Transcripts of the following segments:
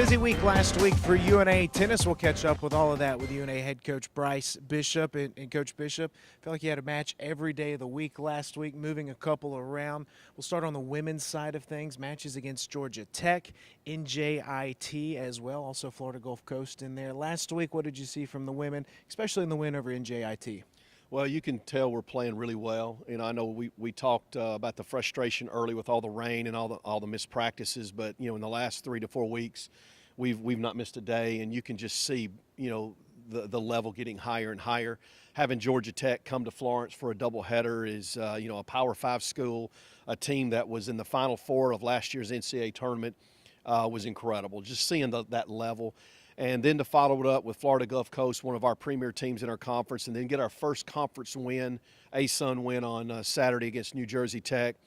Busy week last week for UNA tennis. We'll catch up with all of that with UNA head coach Bryce Bishop. And Coach Bishop, I feel like you had a match every day of the week last week, moving a couple around. We'll start on the women's side of things. Matches against Georgia Tech, NJIT as well, also Florida Gulf Coast in there. Last week, what did you see from the women, especially in the win over NJIT? Well, you can tell we're playing really well. I know we talked about the frustration early with all the rain and all the missed practices, but in the last 3 to 4 weeks, we've not missed a day, and you can just see the level getting higher and higher. Having Georgia Tech come to Florence for a doubleheader is a Power 5 school, a team that was in the Final Four of last year's NCAA tournament was incredible. Just seeing that level. And then to follow it up with Florida Gulf Coast, one of our premier teams in our conference, and then get our first conference win, ASUN win on Saturday against New Jersey Tech.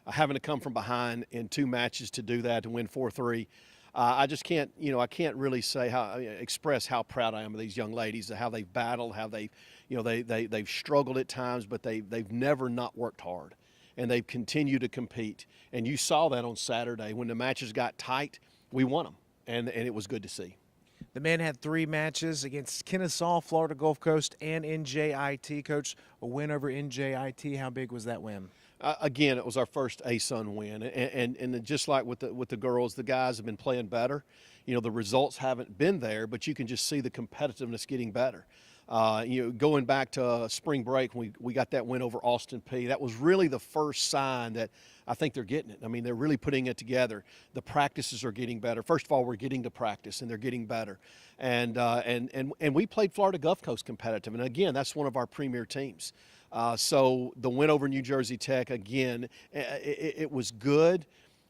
Having to come from behind in 2 matches to do that, to win 4-3. I just can't, I can't really express how proud I am of these young ladies, how they've battled, how they've struggled at times, but they've never not worked hard, and they've continued to compete. And you saw that on Saturday when the matches got tight, we won them, and it was good to see. The men had 3 matches against Kennesaw, Florida Gulf Coast, and NJIT. Coach, a win over NJIT. How big was that win? Again, it was our first ASUN win, and just like with the girls, the guys have been playing better. The results haven't been there, but you can just see the competitiveness getting better. Going back to spring break, we got that win over Austin Peay. That was really the first sign that I think they're getting it. I mean, they're really putting it together. The practices are getting better. First of all, we're getting to practice, and they're getting better. And we played Florida Gulf Coast competitive, and again, that's one of our premier teams. So the win over New Jersey Tech, again, it was good,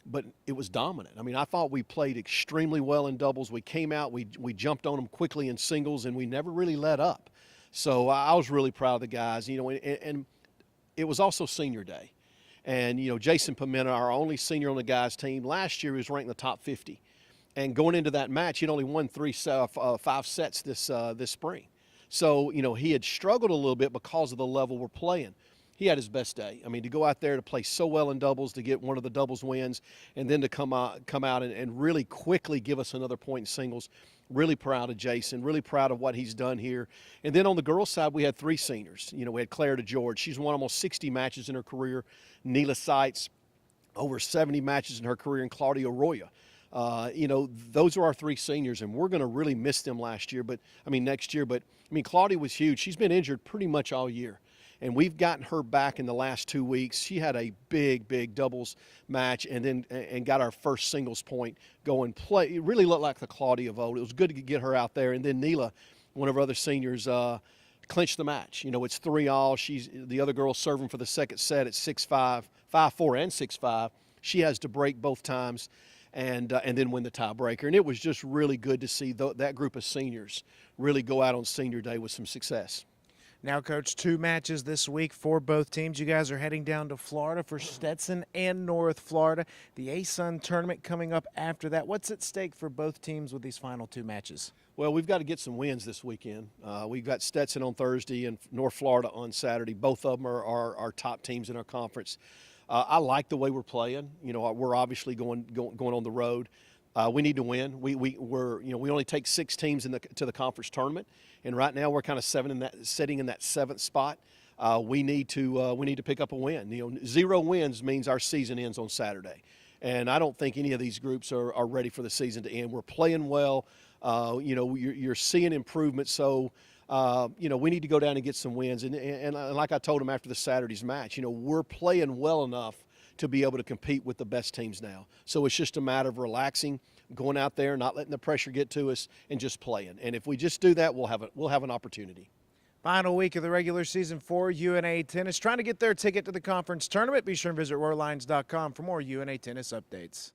but it was dominant. I mean, I thought we played extremely well in doubles. We came out, we jumped on them quickly in singles, and we never really let up. So I was really proud of the guys, and it was also senior day. And, Jason Pimenta, our only senior on the guys' team, last year he was ranked in the top 50. And going into that match, he'd only won 5 sets this spring. So, he had struggled a little bit because of the level we're playing. He had his best day. I mean, to go out there to play so well in doubles, to get one of the doubles wins, and then to come out and really quickly give us another point in singles. Really proud of Jason, really proud of what he's done here. And then on the girls' side, we had 3 seniors. We had Claire DeGeorge. She's won almost 60 matches in her career. Neela Seitz, over 70 matches in her career, and Claudia Arroyo. Those are our 3 seniors, and we're going to really miss them next year. But Claudia was huge. She's been injured pretty much all year, and we've gotten her back in the last 2 weeks. She had a big doubles match, and got our first singles point going. It really looked like the Claudia of old. It was good to get her out there. And then Neela, one of our other seniors, clinched the match. It's 3-all. She's the other girl serving for the second set at 6-5, 5-4, and 6-5. She has to break both times. And then win the tiebreaker. And it was just really good to see that group of seniors really go out on senior day with some success. Now, Coach, 2 matches this week for both teams. You guys are heading down to Florida for Stetson and North Florida. The ASUN tournament coming up after that. What's at stake for both teams with these final 2 matches? Well, we've got to get some wins this weekend. We've got Stetson on Thursday and North Florida on Saturday. Both of them are our top teams in our conference. I like the way we're playing. We're obviously going on the road. We need to win. We only take 6 teams to the conference tournament, and right now we're kind of sitting in that 7th spot. We need to pick up a win. 0 wins means our season ends on Saturday, and I don't think any of these groups are ready for the season to end. We're playing well. You're seeing improvement. So. We need to go down and get some wins. And like I told him after the Saturday's match, we're playing well enough to be able to compete with the best teams now. So it's just a matter of relaxing, going out there, not letting the pressure get to us, and just playing. And if we just do that, we'll have an opportunity. Final week of the regular season for UNA Tennis. Trying to get their ticket to the conference tournament. Be sure and visit RoarLions.com for more UNA Tennis updates.